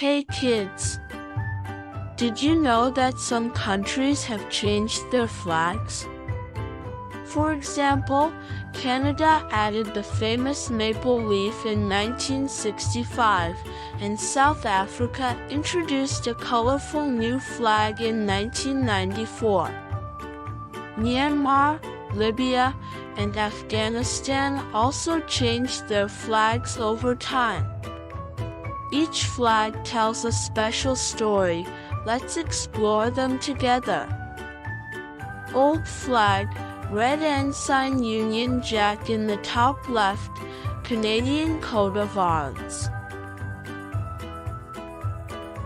Hey kids! Did you know that some countries have changed their flags? For example, Canada added the famous maple leaf in 1965, and South Africa introduced a colorful new flag in 1994. Myanmar, Libya, and Afghanistan also changed their flags over time. Each flag tells a special story. Let's explore them together. Old flag, red ensign Union Jack in the top left, Canadian coat of arms.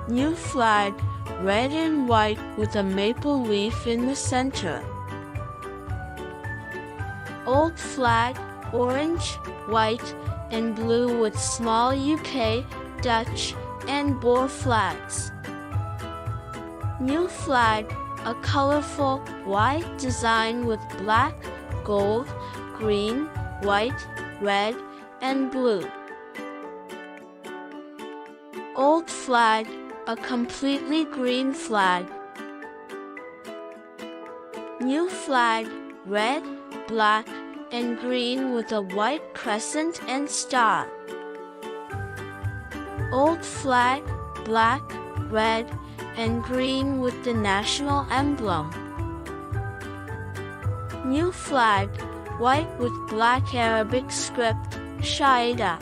New flag, red and white with a maple leaf in the center. Old flag, orange, white, and blue with small UK, Dutch, and Boer flags. New flag, a colorful, white design with black, gold, green, white, red, and blue. Old flag, a completely green flag. New flag, red, black, and green with a white crescent and star. Old flag, black, red, and green with the national emblem. New flag, white with black Arabic script, Shaida.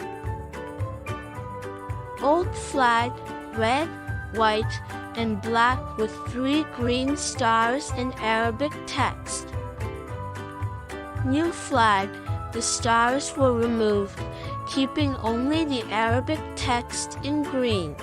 Old flag, red, white, and black with 3 green stars in Arabic text. New flag, the stars were removed, keeping only the Arabic text in green.